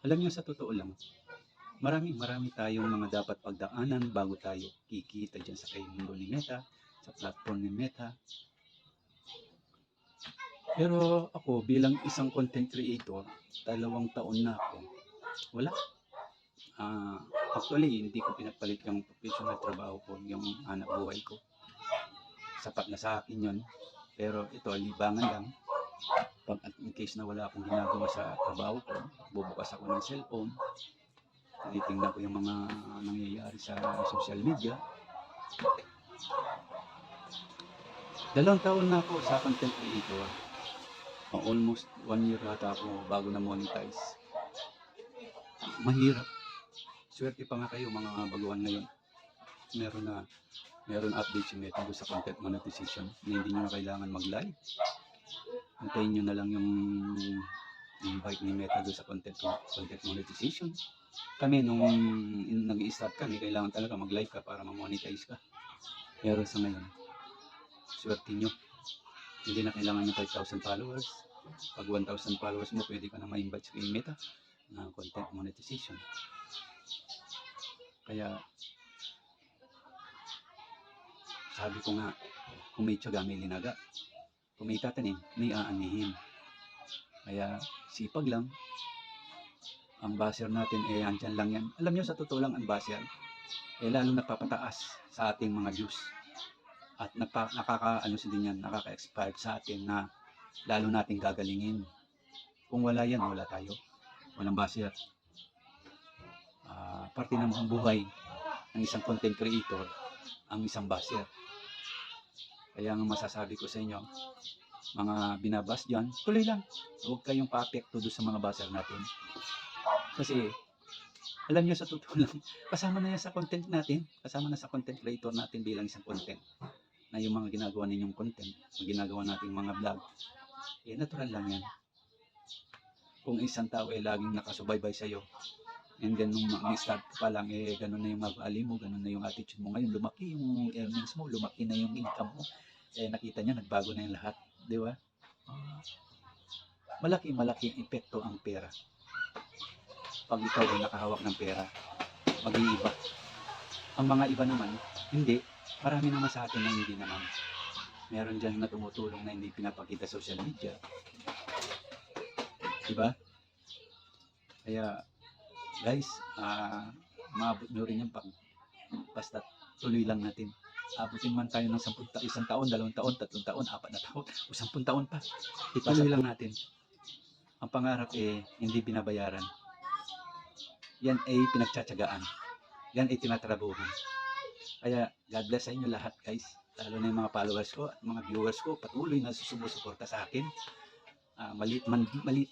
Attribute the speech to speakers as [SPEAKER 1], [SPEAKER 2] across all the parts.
[SPEAKER 1] Alam niyo sa totoo lang, marami tayong mga dapat pagdaanan bago tayo kikita diyan sa kay mundo ni Meta, sa platform ni Meta. Pero ako bilang isang content creator, 2 taon na ako, wala. Ah, Actually, hindi ko pinapalit yung professional trabaho ko, yung hanap buhay ko. Sapat na sa akin yun. Pero ito, libangan lang. Pag in case na wala akong ginagawa sa trabaho ko, bubukas ako ng cellphone, tinitingnan ko yung mga nangyayari sa social media. 2 taon na ako sa content creator. Almost 1 year ata ako bago na monetize. Mahirap. Swerte pa nga kayo mga baguhan ngayon. Meron update si Meta sa content monetization na hindi nyo na kailangan mag-live. Antayin nyo na lang yung invite ni Meta sa content monetization. Kami nung nag-i-start kami, kailangan talaga mag-live ka para ma-monetize ka. Pero sa ngayon, swerte nyo. Hindi na kailangan yung 5,000 followers. Pag 1,000 followers mo, pwede ka na ma-invite sa Meta na content monetization. Kaya, sabi ko nga, kung may tiyaga, may linaga. Kung may tatanim, may aanihin. Kaya, sipag lang. Ang buzzer natin, andyan lang yan. Alam nyo, sa totoo lang, ang buzzer, lalo nagpapataas sa ating mga views. At nakaka-expired sa atin na lalo nating gagalingin. Kung wala yan, wala tayo. Walang buzzer. Parte ng buhay ng isang content creator ang isang buzzer. Kaya ang masasabi ko sa inyo, mga binabas dyan, tuloy lang. Huwag kayong pa-apekto doon sa mga buzzer natin. Kasi, alam nyo sa totoo lang, kasama na yan sa content natin. Kasama na sa content creator natin bilang isang content. Na yung mga ginagawa ninyong content, yung ginagawa nating mga vlog, natural lang yan. Kung isang tao laging nakasubaybay sa'yo, and then nung mag-start pa lang, ganun na yung mag-ali mo, ganun na yung attitude mo. Ngayon, lumaki yung earnings mo, lumaki na yung income mo. Nakita niya, nagbago na yung lahat. Di ba? Malaking epekto ang pera. Pag ikaw ay nakahawak ng pera, mag-iiba. Ang mga iba naman, hindi. Marami naman sa atin na hindi naman. Meron dyan na tumutulong na hindi pinapakita sa social media. Diba? Kaya, guys, maabot nyo rin yan basta tuloy lang natin. Abutin man tayo ng 1 taon, 2 taon, 3 taon, 4 na taon, o 10 taon pa. Ituloy lang natin. Ang pangarap hindi binabayaran. Yan ay pinagtsatsagaan. Yan ay tinatrabuhan. Kaya God bless sa inyo lahat, guys. Lalo na yung mga followers ko at mga viewers ko, patuloy na sumusuporta sa akin. Maliit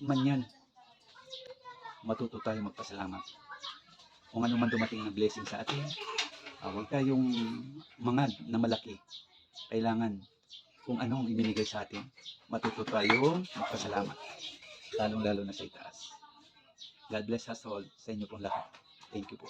[SPEAKER 1] man yan. Matuto tayo magpasalamat. Kung ano man dumating na blessing sa atin, huwag tayong mangad na malaki. Kailangan kung anong ibinigay sa atin, matuto tayong magpasalamat. Lalong-lalo na sa itaas. God bless us all sa inyo pong lahat. Thank you po.